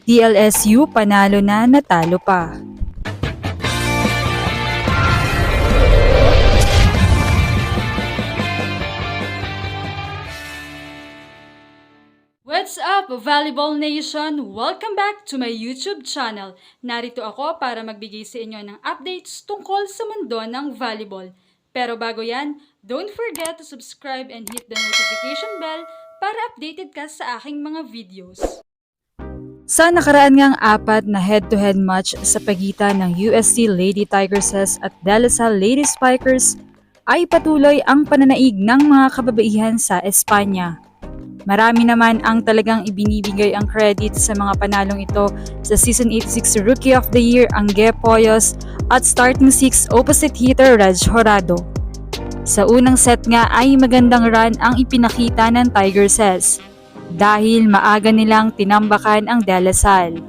DLSU panalo na, natalo pa. What's up, Volleyball Nation? Welcome back to my YouTube channel. Narito ako para magbigay sa inyo ng updates tungkol sa mundo ng volleyball. Pero bago yan, don't forget to subscribe and hit the notification bell para updated ka sa aking mga videos. Sa nakaraan ngang apat na head-to-head match sa pagitan ng UST Lady Tigresses at De La Salle Lady Spikers, ay patuloy ang pananaig ng mga kababaihan sa Espanya. Marami naman ang talagang ibinibigay ang credit sa mga panalong ito sa Season 86 Rookie of the Year Angge Poyos at starting 6 opposite hitter Reg Jurado. Sa unang set nga ay magandang run ang ipinakita ng Tigresses dahil maaga nilang tinambakan ang De La Salle.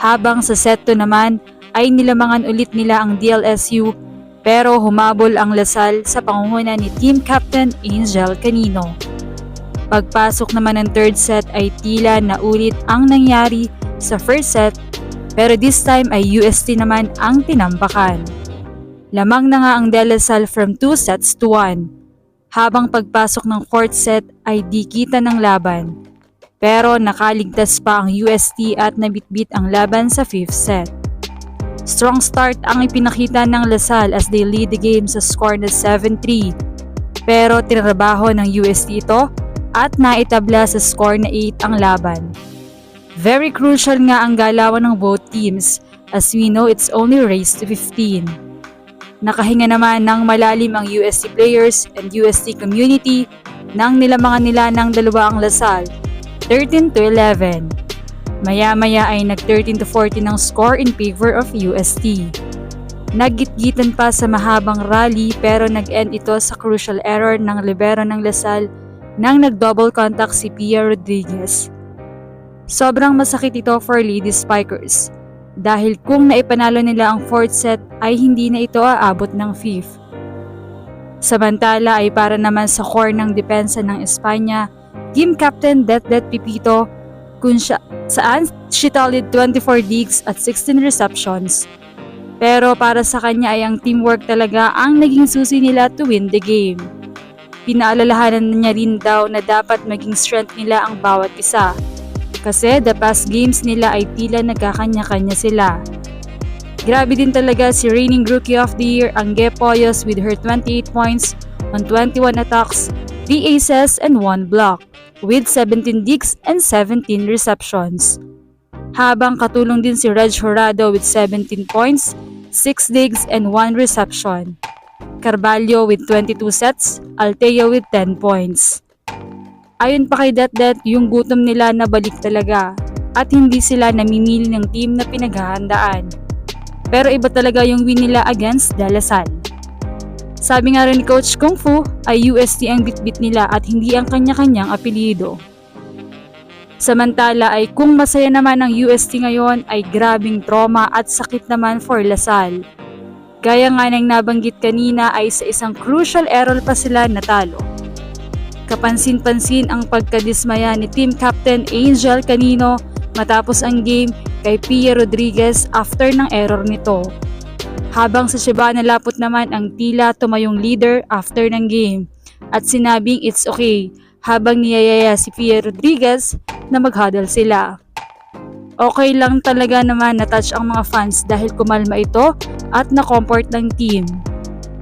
Habang sa set 2 naman ay nilamangan ulit nila ang DLSU pero humabol ang La Salle sa pangunguna ni Team Captain Angel Canino. Pagpasok naman ng third set ay tila naulit ang nangyari sa first set pero this time ay UST naman ang tinambakan. Lamang na nga ang De La Salle from 2 sets to 1. Habang pagpasok ng fourth set ay di kita ng laban. Pero nakaligtas pa ang UST at nabitbit ang laban sa fifth set. Strong start ang ipinakita ng La Salle as they lead the game sa score na 7-3. Pero tinrabaho ng UST ito at naitabla sa score na 8 ang laban. Very crucial nga ang galawan ng both teams as we know it's only race to 15. Nakahinga naman ng malalim ang UST players and UST community nang nilamangan nila ng dalawa ang La Salle, 13-11. Maya-maya ay nag 13-14 ang score in favor of UST. Naggitgitan pa sa mahabang rally pero nag-end ito sa crucial error ng libero ng La Salle nang nag-double contact si Pia Rodriguez. Sobrang masakit ito for Lady Spikers dahil kung naipanalo nila ang fourth set ay hindi na ito aabot ng fifth. Samantala ay para naman sa core ng depensa ng Espanya, Team Captain Det Pipito saan she tallied 24 digs at 16 receptions. Pero para sa kanya ay ang teamwork talaga ang naging susi nila to win the game. Pinaalalahanan niya rin daw na dapat maging strength nila ang bawat isa. Kasi the past games nila ay tila nagkakanya-kanya sila. Grabe din talaga si reigning Rookie of the Year Angge Poyos with her 28 points on 21 attacks, 3 aces and 1 block, with 17 digs and 17 receptions. Habang katulong din si Reg Jurado with 17 points, 6 digs and 1 reception. Carvalho with 22 sets, Alteo with 10 points. Ayon pa kay Det, yung gutom nila nabalik talaga at hindi sila namimili ng team na pinaghahandaan. Pero iba talaga yung win nila against De La Salle. Sabi nga rin ni Coach Kung Fu ay UST ang bitbit nila at hindi ang kanya-kanyang apelyido. Samantala ay kung masaya naman ang UST ngayon ay grabing trauma at sakit naman for La Salle. Gaya nga ng nabanggit kanina ay sa isang crucial error pa sila natalo. Kapansin-pansin ang pagkadismaya ni Team Captain Angel Canino matapos ang game kay Pia Rodriguez after ng error nito. Habang sa Shibana Laput naman ang tila tumayong leader after ng game at sinabing it's okay habang niyayaya si Pia Rodriguez na mag-huddle sila. Okay lang talaga naman na-touch ang mga fans dahil kumalma ito at na-comfort ng team.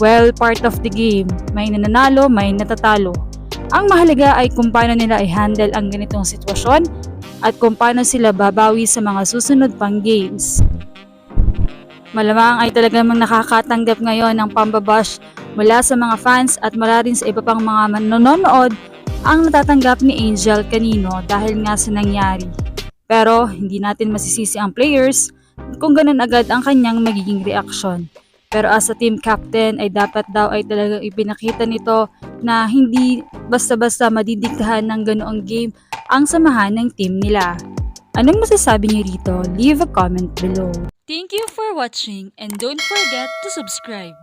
Well, part of the game. May nananalo, may natatalo. Ang mahalaga ay kung paano nila i-handle ang ganitong sitwasyon at kung paano sila babawi sa mga susunod pang games. Malamang ay talagang nakakatanggap ngayon ng pambabash mula sa mga fans at mula rin sa iba pang mga manonood ang natatanggap ni Angel Canino dahil nga sa nangyari. Pero hindi natin masisisi ang players kung ganun agad ang kanyang magiging reaksyon. Pero as a team captain ay dapat daw ay talagang ipinakita nito na hindi basta-basta madidiktahan ng ganoong game ang samahan ng team nila. Anong masasabi niyo rito? Leave a comment below. Thank you for watching and don't forget to subscribe.